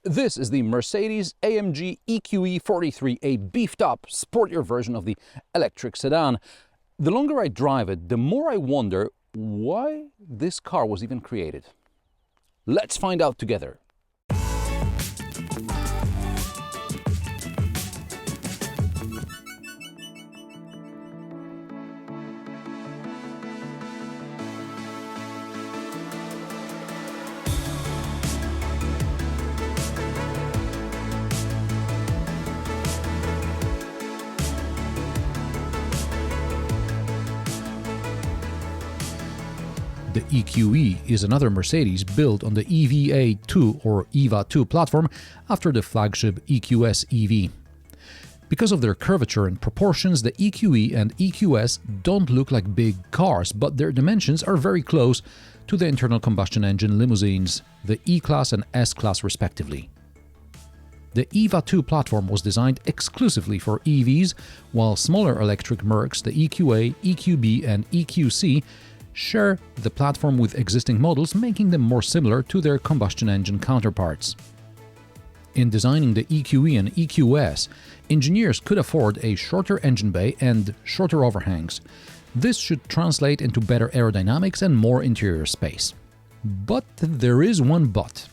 This is the Mercedes-AMG EQE 43, a beefed-up, sportier version of the electric sedan. The longer I drive it, the more I wonder why this car was even created. Let's find out together. The EQE is another Mercedes built on the EVA2 or EVA2 platform after the flagship EQS EV. Because of their curvature and proportions, the EQE and EQS don't look like big cars, but their dimensions are very close to the internal combustion engine limousines, the E-Class and S-Class respectively. The EVA2 platform was designed exclusively for EVs, while smaller electric Mercs, the EQA, EQB and EQC, share the platform with existing models, making them more similar to their combustion engine counterparts. In designing the EQE and EQS, engineers could afford a shorter engine bay and shorter overhangs. This should translate into better aerodynamics and more interior space. But there is one but.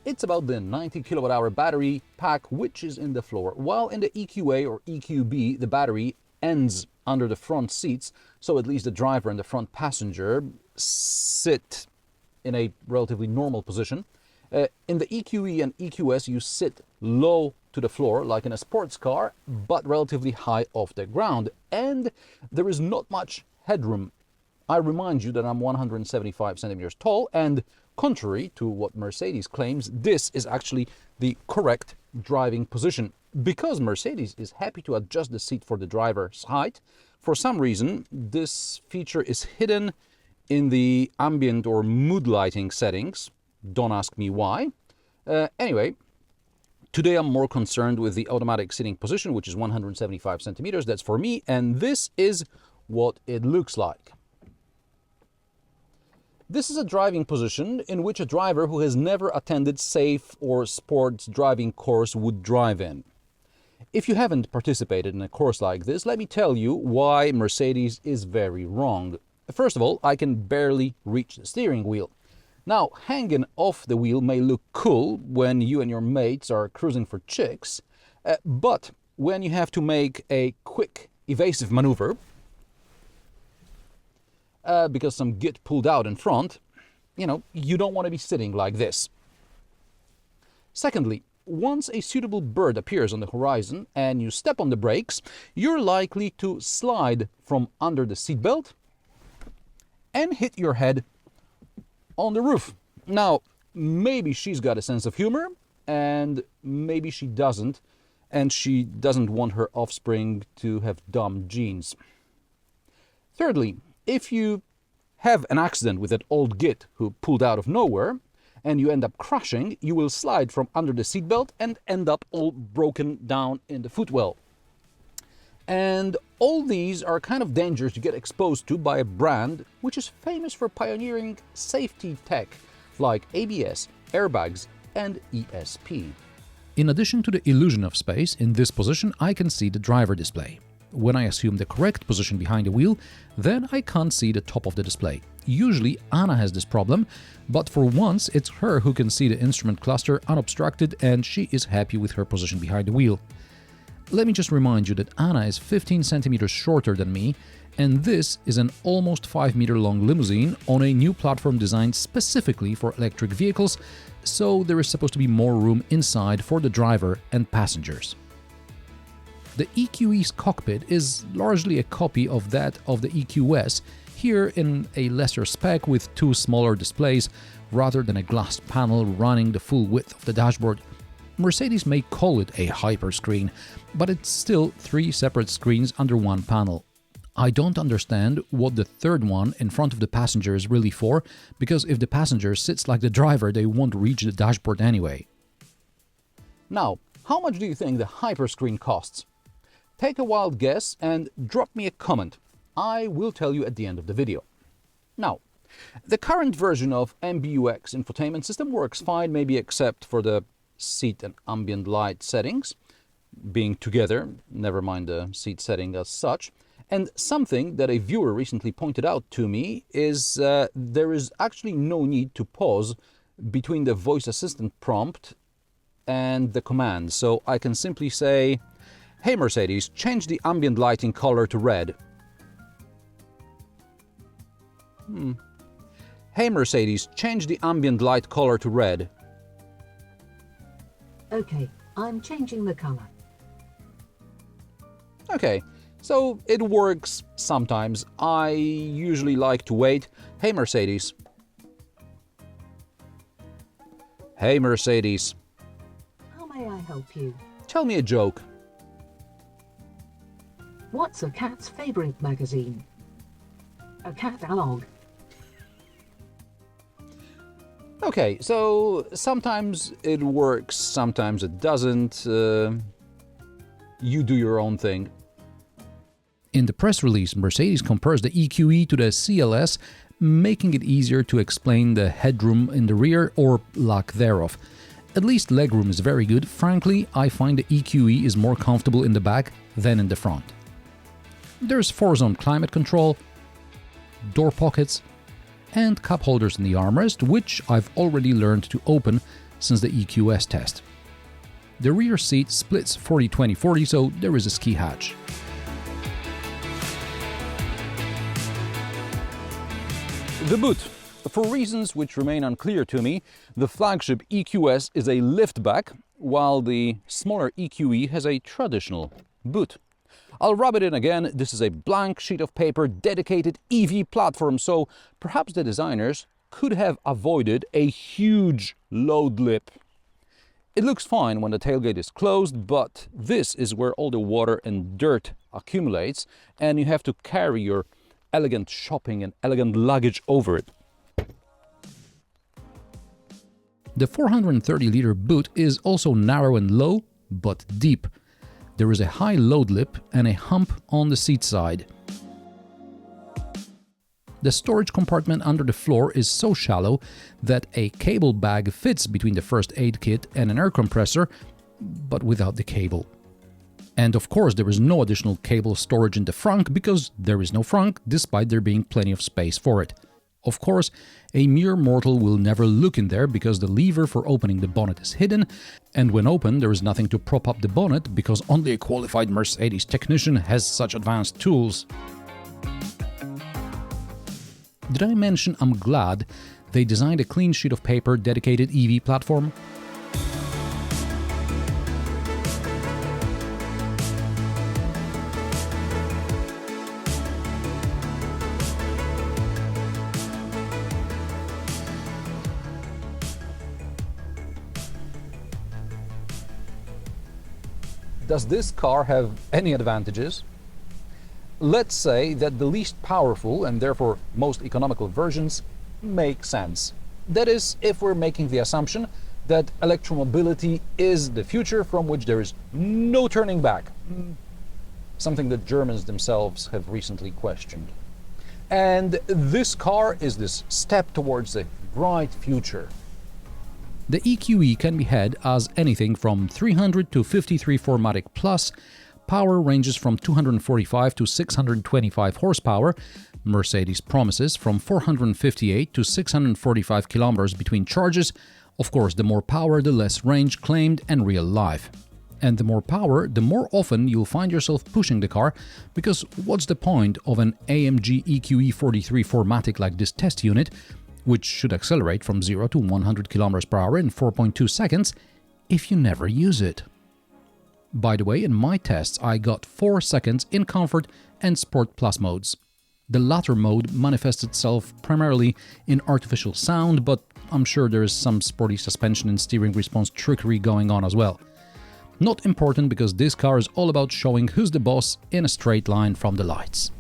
It's about the 90 kWh battery pack which is in the floor, while in the EQA or EQB the battery ends under the front seats, so at least the driver and the front passenger sit in a relatively normal position. In the EQE and EQS you sit low to the floor like in a sports car, but relatively high off the ground, and there is not much headroom. I remind you that I'm 175 centimeters tall, and contrary to what Mercedes claims, this is actually the correct driving position. Because Mercedes is happy to adjust the seat for the driver's height, for some reason this feature is hidden in the ambient or mood lighting settings. Don't ask me why. Anyway, today I'm more concerned with the automatic sitting position, which is 175 centimeters. That's for me, and this is what it looks like. This is a driving position in which a driver who has never attended safe or sports driving course would drive in. If you haven't participated in a course like this, let me tell you why Mercedes is very wrong. First of all, I can barely reach the steering wheel. Now, hanging off the wheel may look cool when you and your mates are cruising for chicks, but when you have to make a quick, evasive maneuver, because some git pulled out in front, you don't want to be sitting like this. Secondly, once a suitable bird appears on the horizon and you step on the brakes, you're likely to slide from under the seatbelt and hit your head on the roof. Now, maybe she's got a sense of humor, and maybe she doesn't, and she doesn't want her offspring to have dumb genes. Thirdly, if you have an accident with that old git who pulled out of nowhere, and you end up crashing, you will slide from under the seatbelt and end up all broken down in the footwell. And all these are kind of dangers you get exposed to by a brand which is famous for pioneering safety tech like ABS, airbags, and ESP. In addition to the illusion of space, in this position I can see the driver display. When I assume the correct position behind the wheel, then I can't see the top of the display. Usually Anna has this problem, but for once it's her who can see the instrument cluster unobstructed, and she is happy with her position behind the wheel. Let me just remind you that Anna is 15 centimeters shorter than me, and this is an almost 5-meter long limousine on a new platform designed specifically for electric vehicles, so there is supposed to be more room inside for the driver and passengers. The EQE's cockpit is largely a copy of that of the EQS, here in a lesser spec with 2 smaller displays rather than a glass panel running the full width of the dashboard. Mercedes may call it a hyperscreen, but it's still 3 separate screens under one panel. I don't understand what the third one in front of the passenger is really for, because if the passenger sits like the driver, they won't reach the dashboard anyway. Now, how much do you think the hyperscreen costs? Take a wild guess and drop me a comment. I will tell you at the end of the video. Now, The current version of MBUX infotainment system works fine, maybe except for the seat and ambient light settings being together, never mind the seat setting as such. And something that a viewer recently pointed out to me is there is actually no need to pause between the voice assistant prompt and the command. So I can simply say, "Hey Mercedes, change the ambient lighting color to red." "Hey Mercedes, change the ambient light color to red." Okay, I'm changing the color. Okay, so it works sometimes. I usually like to wait. "Hey Mercedes." "Hey Mercedes, How may I help you? tell me a joke." What's a cat's favorite magazine? A catalog. Okay, so sometimes it works, sometimes it doesn't. You do your own thing. In the press release, Mercedes compares the EQE to the CLS, making it easier to explain the headroom in the rear or lack thereof. At least legroom is very good. Frankly, I find the EQE is more comfortable in the back than in the front. There's 4-zone climate control, door pockets, and cup holders in the armrest, which I've already learned to open since the EQS test. The rear seat splits 40-20-40, so there is a ski hatch. The boot. For reasons which remain unclear to me, the flagship EQS is a liftback, while the smaller EQE has a traditional boot. I'll rub it in again. This is a blank sheet of paper dedicated EV platform, so perhaps the designers could have avoided a huge load lip. It looks fine when the tailgate is closed, but this is where all the water and dirt accumulates, and you have to carry your elegant shopping and elegant luggage over it. The 430-liter boot is also narrow and low, but deep. There is a high load lip and a hump on the seat side. The storage compartment under the floor is so shallow that a cable bag fits between the first aid kit and an air compressor, but without the cable. And of course there is no additional cable storage in the frunk because there is no frunk, despite there being plenty of space for it. Of course, a mere mortal will never look in there because the lever for opening the bonnet is hidden, and when open there is nothing to prop up the bonnet because only a qualified Mercedes technician has such advanced tools. Did I mention I'm glad they designed a clean sheet of paper dedicated EV platform? Does this car have any advantages? Let's say that the least powerful and therefore most economical versions make sense. That is, if we're making the assumption that electromobility is the future from which there is no turning back. Something that Germans themselves have recently questioned. And this car is this step towards a bright future. The EQE can be had as anything from 300 to 53 4MATIC plus, power ranges from 245 to 625 horsepower, Mercedes promises from 458 to 645 kilometers between charges. Of course, the more power, the less range claimed and real life. And the more power, the more often you'll find yourself pushing the car, because what's the point of an AMG EQE 43 4MATIC like this test unit, which should accelerate from 0 to 100 km per hour in 4.2 seconds, if you never use it? By the way, in my tests I got 4 seconds in Comfort and Sport Plus modes. The latter mode manifests itself primarily in artificial sound, but I'm sure there is some sporty suspension and steering response trickery going on as well. Not important, because this car is all about showing who's the boss in a straight line from the lights.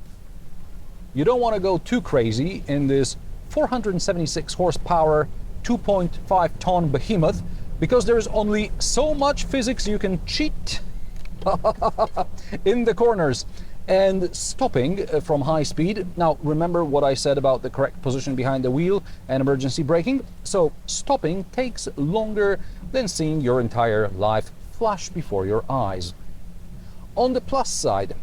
You don't want to go too crazy in this 476 horsepower, 2.5 ton behemoth, because there is only so much physics you can cheat in the corners. And stopping from high speed. Now, remember what I said about the correct position behind the wheel and emergency braking? So, stopping takes longer than seeing your entire life flash before your eyes. On the plus side,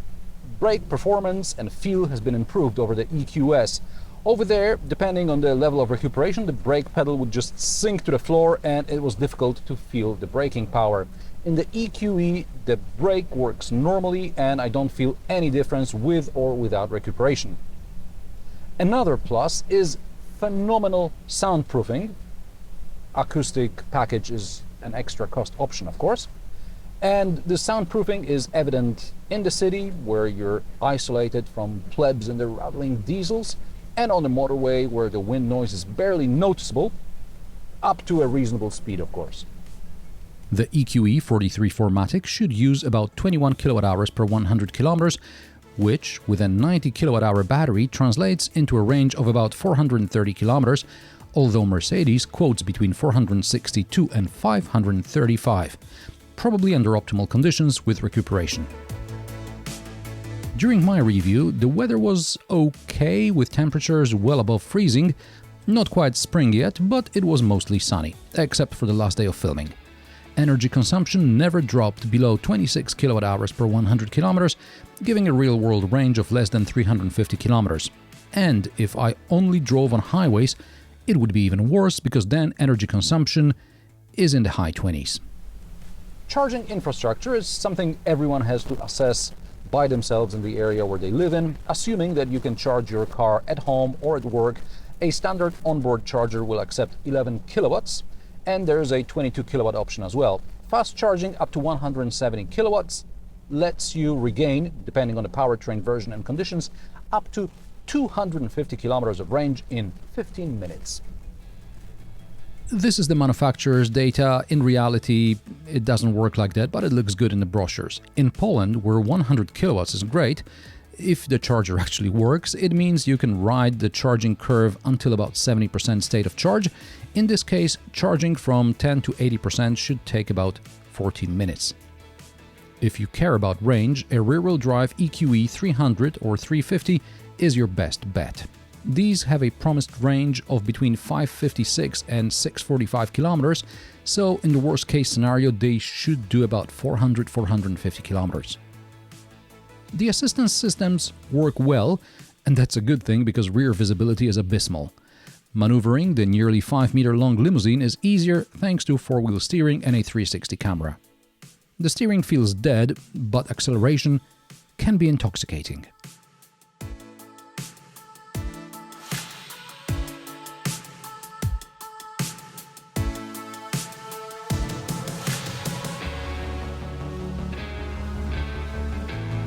brake performance and feel has been improved over the EQS. Over there, depending on the level of recuperation, the brake pedal would just sink to the floor and it was difficult to feel the braking power. In the EQE, the brake works normally and I don't feel any difference with or without recuperation. Another plus is phenomenal soundproofing. Acoustic package is an extra cost option, of course. And the soundproofing is evident in the city, where you're isolated from plebs and the rattling diesels, and on the motorway, where the wind noise is barely noticeable, up to a reasonable speed, of course. The EQE 43 4MATIC should use about 21 kWh per 100 km, which, with a 90 kWh battery, translates into a range of about 430 km, although Mercedes quotes between 462 and 535, probably under optimal conditions with recuperation. During my review, the weather was okay, with temperatures well above freezing, not quite spring yet, but it was mostly sunny, except for the last day of filming. Energy consumption never dropped below 26 kWh per 100 km, giving a real-world range of less than 350 km. And if I only drove on highways, it would be even worse, because then energy consumption is in the high 20s. Charging infrastructure is something everyone has to assess by themselves in the area where they live in, assuming that you can charge your car at home or at work. A standard onboard charger will accept 11 kilowatts, and there's a 22 kilowatt option as well. Fast charging up to 170 kilowatts lets you regain, depending on the powertrain version and conditions, up to 250 kilometers of range in 15 minutes. This is the manufacturer's data. In reality, it doesn't work like that, but it looks good in the brochures. In Poland, where 100 kilowatts is great, if the charger actually works, it means you can ride the charging curve until about 70% state of charge. In this case, charging from 10 to 80% should take about 14 minutes. If you care about range, a rear-wheel drive EQE 300 or 350 is your best bet. These have a promised range of between 556 and 645 kilometers, so in the worst case scenario they should do about 400-450 kilometers. The assistance systems work well, and that's a good thing because rear visibility is abysmal. Maneuvering the nearly 5-meter-long limousine is easier thanks to 4-wheel steering and a 360 camera. The steering feels dead, but acceleration can be intoxicating.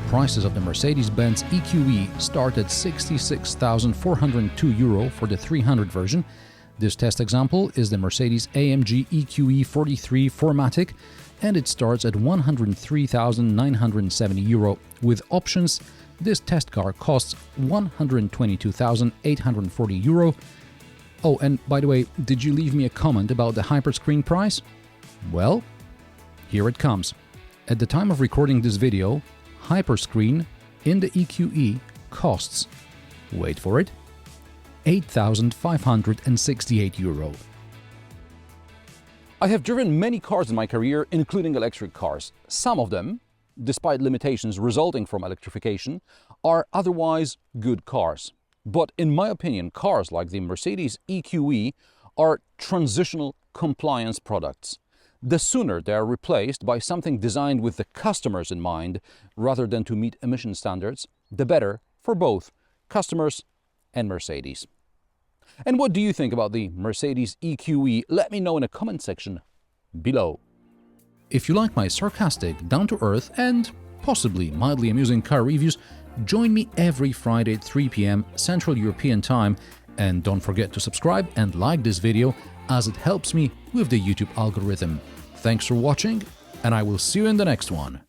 Prices of the Mercedes-Benz EQE start at €66,402 for the 300 version. This test example is the Mercedes-AMG EQE 43 4MATIC, and it starts at €103,970. With options, this test car costs €122,840. Oh, and by the way, did you leave me a comment about the hyperscreen price? Well, here it comes. At the time of recording this video, hyperscreen in the EQE costs, wait for it, €8,568. I have driven many cars in my career, including electric cars. Some of them, despite limitations resulting from electrification, are otherwise good cars. But in my opinion, cars like the Mercedes EQE are transitional compliance products. The sooner they are replaced by something designed with the customers in mind, rather than to meet emission standards, the better for both customers and Mercedes. And what do you think about the Mercedes EQE? Let me know in the comment section below. If you like my sarcastic, down-to-earth and possibly mildly amusing car reviews, join me every Friday at 3 p.m. Central European Time, and don't forget to subscribe and like this video, as it helps me with the YouTube algorithm. Thanks for watching, and I will see you in the next one.